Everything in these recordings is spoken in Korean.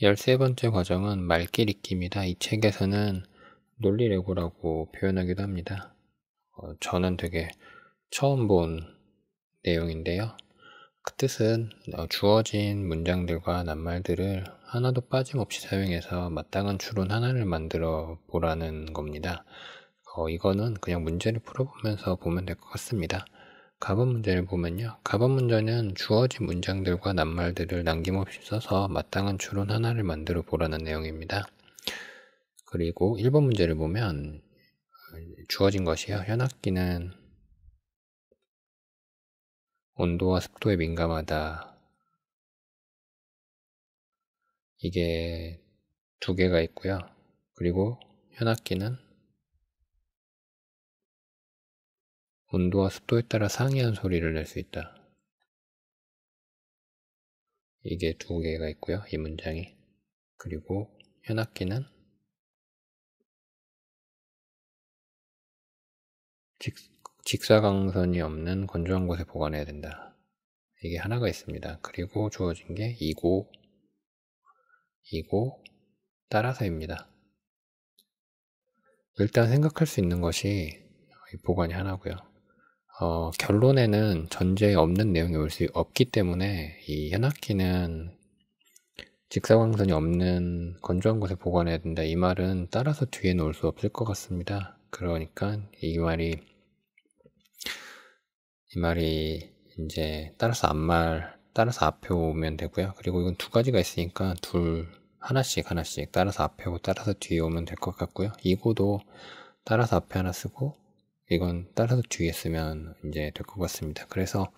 13번째 과정은 말길 읽기입니다. 이 책에서는 논리레고라고 표현하기도 합니다. 저는 되게 처음 본 내용인데요. 그 뜻은 주어진 문장들과 낱말들을 하나도 빠짐없이 사용해서 마땅한 추론 하나를 만들어 보라는 겁니다. 이거는 그냥 문제를 풀어보면서 보면 될 것 같습니다. 가번 문제를 보면요. 가번 문제는 주어진 문장들과 낱말들을 남김없이 써서 마땅한 추론 하나를 만들어 보라는 내용입니다. 그리고 1번 문제를 보면 주어진 것이요. 현악기는 온도와 습도에 민감하다. 이게 두 개가 있고요. 그리고 현악기는 온도와 습도에 따라 상이한 소리를 낼 수 있다. 이게 두 개가 있고요. 이 문장이. 그리고 현악기는 직사광선이 없는 건조한 곳에 보관해야 된다. 이게 하나가 있습니다. 그리고 주어진 게 이고, 따라서입니다. 일단 생각할 수 있는 것이 보관이 하나고요. 결론에는 전제에 없는 내용이 올 수 없기 때문에 이 현악기는 직사광선이 없는 건조한 곳에 보관해야 된다. 이 말은 따라서 뒤에 놓을 수 없을 것 같습니다. 그러니까 이 말이 이제 따라서 앞에 오면 되고요. 그리고 이건 두 가지가 있으니까 하나씩 따라서 앞에 오고 따라서 뒤에 오면 될 것 같고요. 이거도 따라서 앞에 하나 쓰고 이건 따라서 뒤에 쓰면 이제 될 것 같습니다. 그래서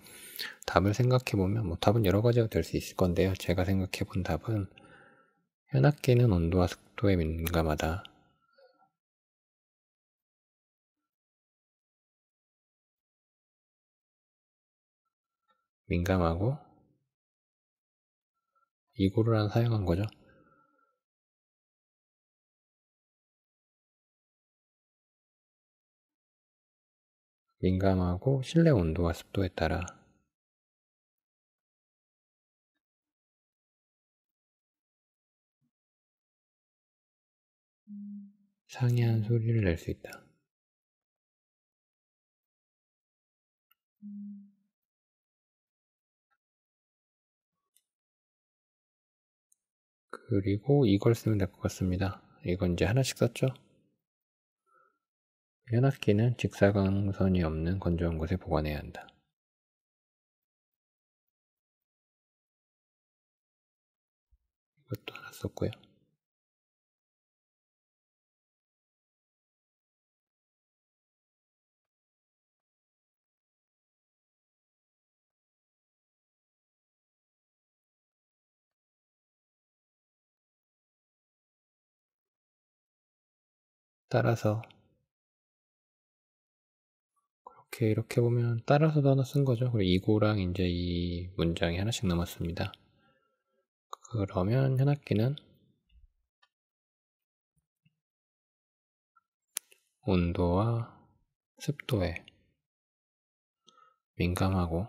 답을 생각해보면 답은 여러 가지가 될 수 있을 건데요. 제가 생각해본 답은 현악기는 온도와 습도에 민감하다. 민감하고 이고를 사용한 거죠. 민감하고 실내 온도와 습도에 따라 상이한 소리를 낼 수 있다. 그리고 이걸 쓰면 될 것 같습니다. 이건 이제 하나씩 썼죠? 현악기는 직사광선이 없는 건조한 곳에 보관해야 한다. 이것도 하나 썼고요. 따라서 이렇게 보면 따라서도 하나 쓴 거죠. 그리고 이고랑 이제 이 문장이 하나씩 남았습니다. 그러면 현악기는 온도와 습도에 민감하고,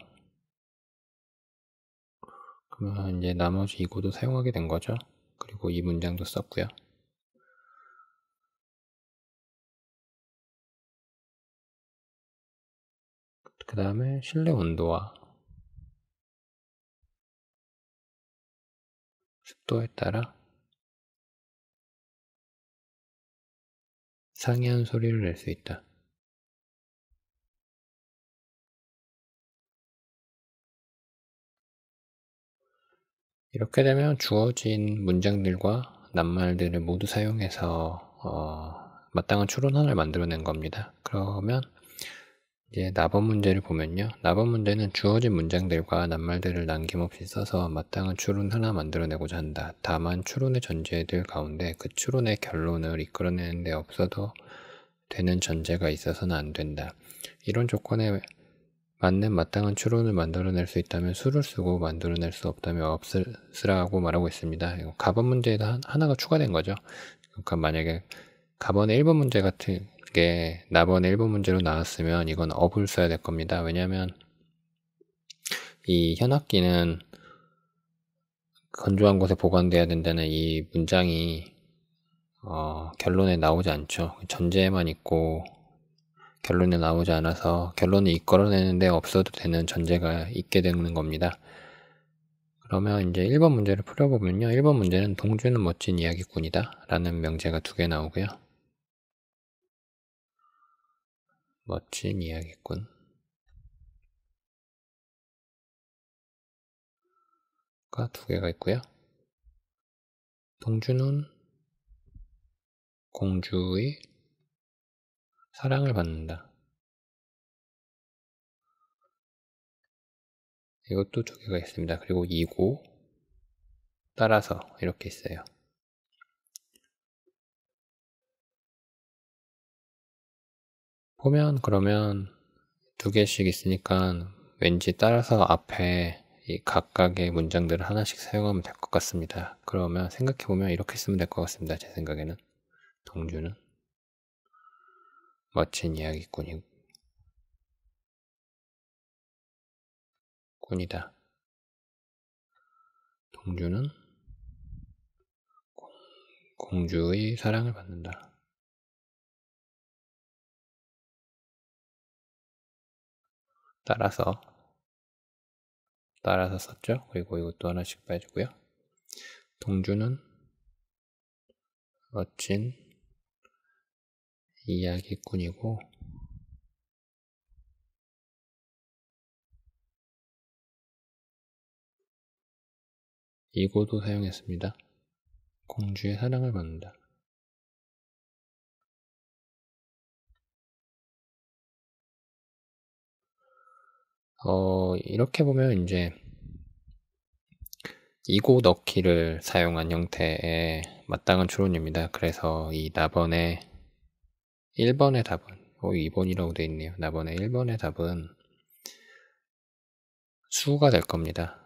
그러면 이제 나머지 이고도 사용하게 된 거죠. 그리고 이 문장도 썼고요. 그 다음에 실내 온도와 습도에 따라 상이한 소리를 낼 수 있다. 이렇게 되면 주어진 문장들과 낱말들을 모두 사용해서 마땅한 추론안을 만들어낸 겁니다. 그러면 이제 나번 문제를 보면요. 나번 문제는 주어진 문장들과 낱말들을 남김없이 써서 마땅한 추론 하나 만들어내고자 한다. 다만 추론의 전제들 가운데 그 추론의 결론을 이끌어내는 데 없어도 되는 전제가 있어서는 안 된다. 이런 조건에 맞는 마땅한 추론을 만들어낼 수 있다면 수를 쓰고 만들어낼 수 없다면 쓰라고 말하고 있습니다. 가번 문제에다 하나가 추가된 거죠. 그러니까 만약에 가번의 1번 문제 같은 게 나번의 1번 문제로 나왔으면 이건 업을 써야 될 겁니다. 왜냐하면 이 현악기는 건조한 곳에 보관돼야 된다는 이 문장이 결론에 나오지 않죠. 전제에만 있고 결론에 나오지 않아서 결론을 이끌어내는데 없어도 되는 전제가 있게 되는 겁니다. 그러면 이제 1번 문제를 풀어보면요. 1번 문제는 동주는 멋진 이야기꾼이다 라는 명제가 2개 나오고요. 멋진 이야기꾼 가 2개가 있고요. 동주는 공주의 사랑을 받는다. 이것도 2개가 있습니다. 그리고 이고 따라서 이렇게 있어요. 보면 그러면 2개씩 있으니까 왠지 따라서 앞에 이 각각의 문장들을 하나씩 사용하면 될 것 같습니다. 그러면 생각해보면 이렇게 쓰면 될 것 같습니다. 제 생각에는 동주는 멋진 이야기꾼이다. 동주는 공주의 사랑을 받는다. 따라서 썼죠. 그리고 이것도 하나씩 빼주고요. 동주는 멋진 이야기꾼이고 이고도 사용했습니다. 공주의 사랑을 받는다. 이렇게 보면 이제 이고 넣기를 사용한 형태의 마땅한 추론입니다. 그래서 이 나번의 1번의 답은 2번이라고 되어 있네요. 나번의 1번의 답은 수가 될 겁니다.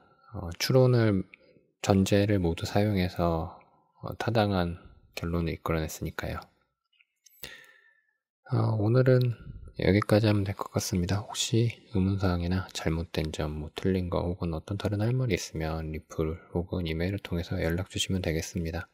추론을 전제를 모두 사용해서 타당한 결론을 이끌어냈으니까요. 오늘은 여기까지 하면 될 것 같습니다. 혹시 의문사항이나 잘못된 점, 틀린 거 혹은 어떤 다른 할 말이 있으면 리플 혹은 이메일을 통해서 연락 주시면 되겠습니다.